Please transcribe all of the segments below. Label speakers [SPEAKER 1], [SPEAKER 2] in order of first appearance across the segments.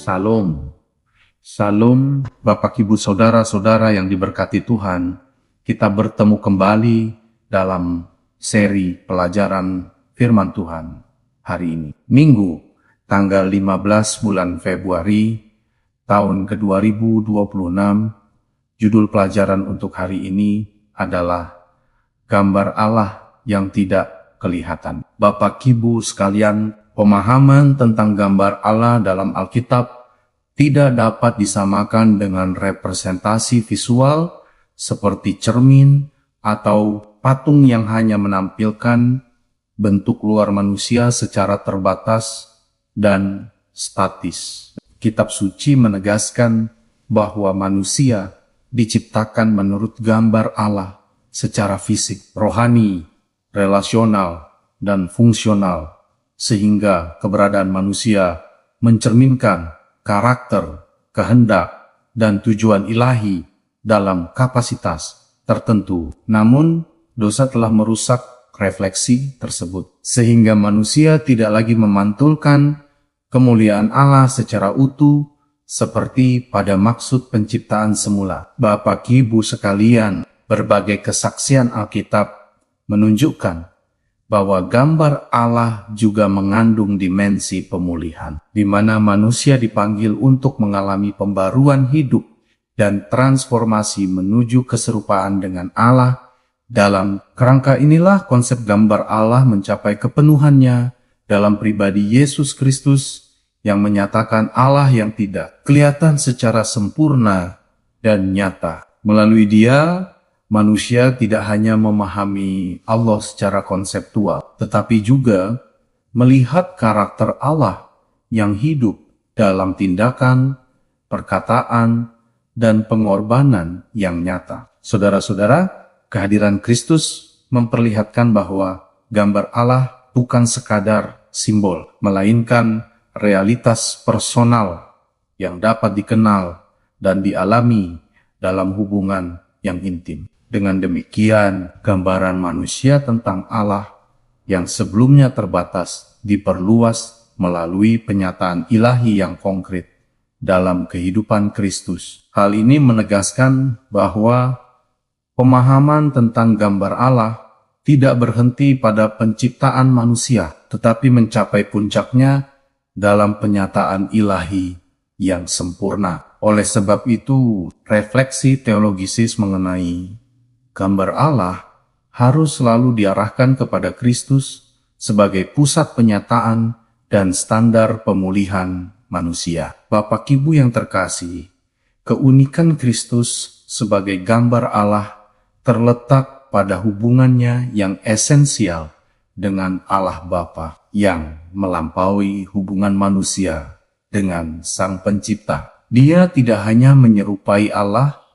[SPEAKER 1] Salam. Salam, Bapak Ibu Saudara-saudara yang diberkati Tuhan. Kita bertemu kembali dalam seri pelajaran firman Tuhan hari ini. Minggu, tanggal 15 bulan Februari, tahun ke-2026. Judul pelajaran untuk hari ini adalah Gambar Allah yang tidak kelihatan. Bapak Ibu sekalian, pemahaman tentang gambar Allah dalam Alkitab tidak dapat disamakan dengan representasi visual seperti cermin atau patung yang hanya menampilkan bentuk luar manusia secara terbatas dan statis. Kitab suci menegaskan bahwa manusia diciptakan menurut gambar Allah secara fisik, rohani, relasional, dan fungsional, sehingga keberadaan manusia mencerminkan karakter, kehendak, dan tujuan ilahi dalam kapasitas tertentu. Namun, dosa telah merusak refleksi tersebut, sehingga manusia tidak lagi memantulkan kemuliaan Allah secara utuh seperti pada maksud penciptaan semula. Bapak Ibu sekalian, berbagai kesaksian Alkitab menunjukkan bahwa gambar Allah juga mengandung dimensi pemulihan, di mana manusia dipanggil untuk mengalami pembaruan hidup dan transformasi menuju keserupaan dengan Allah. Dalam kerangka inilah konsep gambar Allah mencapai kepenuhannya dalam pribadi Yesus Kristus yang menyatakan Allah yang tidak kelihatan secara sempurna dan nyata. Melalui Dia, manusia tidak hanya memahami Allah secara konseptual, tetapi juga melihat karakter Allah yang hidup dalam tindakan, perkataan, dan pengorbanan yang nyata. Saudara-saudara, kehadiran Kristus memperlihatkan bahwa gambar Allah bukan sekadar simbol, melainkan realitas personal yang dapat dikenal dan dialami dalam hubungan yang intim. Dengan demikian, gambaran manusia tentang Allah yang sebelumnya terbatas diperluas melalui penyataan ilahi yang konkret dalam kehidupan Kristus. Hal ini menegaskan bahwa pemahaman tentang gambar Allah tidak berhenti pada penciptaan manusia, tetapi mencapai puncaknya dalam penyataan ilahi yang sempurna. Oleh sebab itu, refleksi teologisis mengenai gambar Allah harus selalu diarahkan kepada Kristus sebagai pusat penyataan dan standar pemulihan manusia. Bapak Ibu yang terkasih, keunikan Kristus sebagai gambar Allah terletak pada hubungannya yang esensial dengan Allah Bapa yang melampaui hubungan manusia dengan Sang Pencipta. Dia tidak hanya menyerupai Allah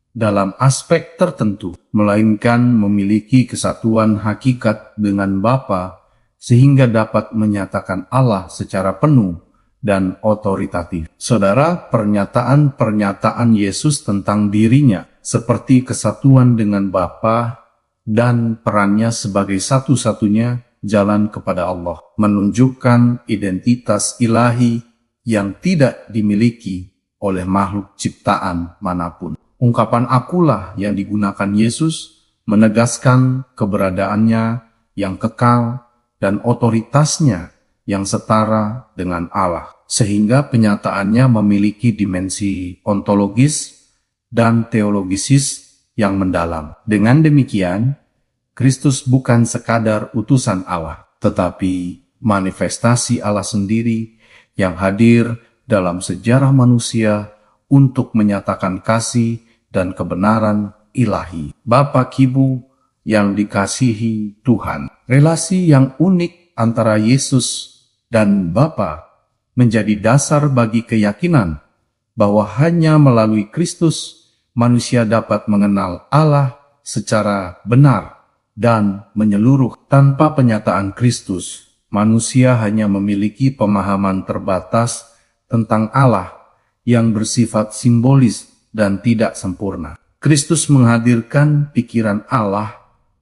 [SPEAKER 1] dalam aspek tertentu, melainkan memiliki kesatuan hakikat dengan Bapa sehingga dapat menyatakan Allah secara penuh dan otoritatif. Saudara, pernyataan-pernyataan Yesus tentang dirinya seperti kesatuan dengan Bapa dan perannya sebagai satu-satunya jalan kepada Allah menunjukkan identitas ilahi yang tidak dimiliki oleh makhluk ciptaan manapun. Ungkapan akulah yang digunakan Yesus menegaskan keberadaannya yang kekal dan otoritasnya yang setara dengan Allah, sehingga penyataannya memiliki dimensi ontologis dan teologisis yang mendalam. Dengan demikian, Kristus bukan sekadar utusan Allah, tetapi manifestasi Allah sendiri yang hadir dalam sejarah manusia untuk menyatakan kasih dan kebenaran ilahi. Bapak Ibu yang dikasihi Tuhan, relasi yang unik antara Yesus dan Bapa menjadi dasar bagi keyakinan bahwa hanya melalui Kristus manusia dapat mengenal Allah secara benar dan menyeluruh. Tanpa penyataan Kristus, manusia hanya memiliki pemahaman terbatas tentang Allah yang bersifat simbolis dan tidak sempurna. Kristus menghadirkan pikiran Allah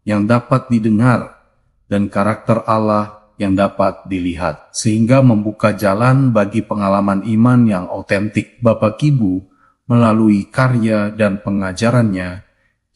[SPEAKER 1] yang dapat didengar dan karakter Allah yang dapat dilihat, sehingga membuka jalan bagi pengalaman iman yang otentik. Bapak Ibu, melalui karya dan pengajarannya,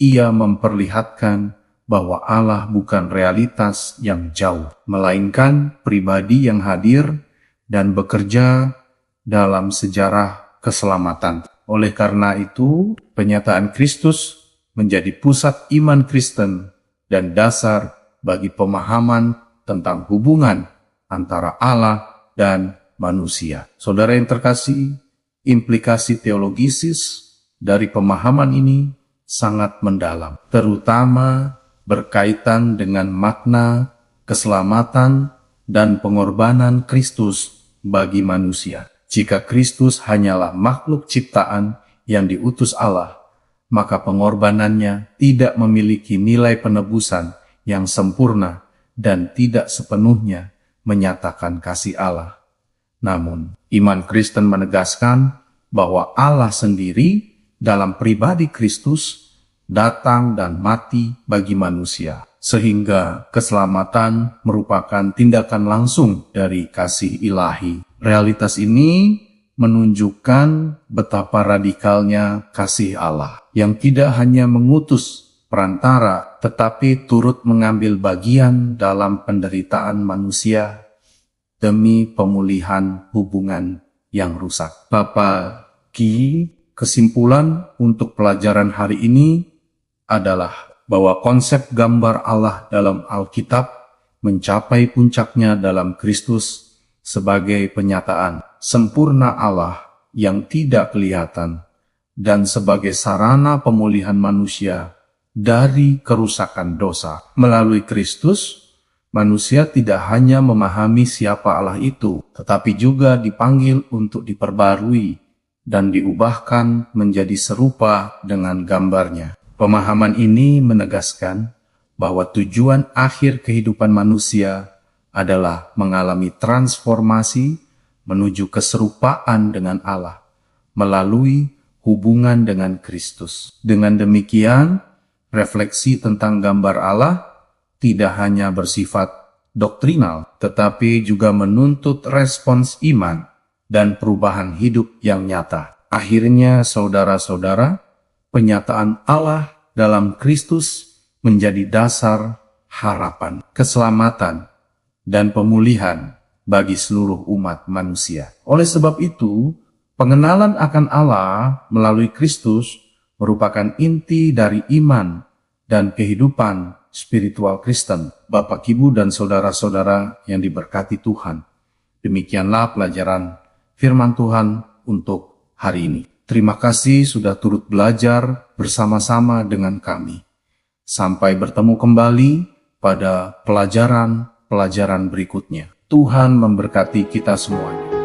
[SPEAKER 1] ia memperlihatkan bahwa Allah bukan realitas yang jauh, melainkan pribadi yang hadir dan bekerja dalam sejarah keselamatan. Oleh karena itu, penyataan Kristus menjadi pusat iman Kristen dan dasar bagi pemahaman tentang hubungan antara Allah dan manusia. Saudara yang terkasih, implikasi teologisis dari pemahaman ini sangat mendalam, terutama berkaitan dengan makna keselamatan dan pengorbanan Kristus bagi manusia. Jika Kristus hanyalah makhluk ciptaan yang diutus Allah, maka pengorbanannya tidak memiliki nilai penebusan yang sempurna dan tidak sepenuhnya menyatakan kasih Allah. Namun, iman Kristen menegaskan bahwa Allah sendiri dalam pribadi Kristus datang dan mati bagi manusia, sehingga keselamatan merupakan tindakan langsung dari kasih ilahi. Realitas ini menunjukkan betapa radikalnya kasih Allah, yang tidak hanya mengutus perantara, tetapi turut mengambil bagian dalam penderitaan manusia demi pemulihan hubungan yang rusak. Bapak Ki, kesimpulan untuk pelajaran hari ini adalah bahwa konsep gambar Allah dalam Alkitab mencapai puncaknya dalam Kristus sebagai penyataan sempurna Allah yang tidak kelihatan dan sebagai sarana pemulihan manusia dari kerusakan dosa. Melalui Kristus, manusia tidak hanya memahami siapa Allah itu, tetapi juga dipanggil untuk diperbarui dan diubahkan menjadi serupa dengan gambarnya. Pemahaman ini menegaskan bahwa tujuan akhir kehidupan manusia adalah mengalami transformasi menuju keserupaan dengan Allah melalui hubungan dengan Kristus. Dengan demikian, refleksi tentang gambar Allah tidak hanya bersifat doktrinal, tetapi juga menuntut respons iman dan perubahan hidup yang nyata. Akhirnya, saudara-saudara, penyataan Allah dalam Kristus menjadi dasar harapan, keselamatan, dan pemulihan bagi seluruh umat manusia. Oleh sebab itu, pengenalan akan Allah melalui Kristus merupakan inti dari iman dan kehidupan spiritual Kristen. Bapak, Ibu, dan saudara-saudara yang diberkati Tuhan, demikianlah pelajaran firman Tuhan untuk hari ini. Terima kasih sudah turut belajar bersama-sama dengan kami. Sampai bertemu kembali pada pelajaran berikutnya. Tuhan memberkati kita semuanya.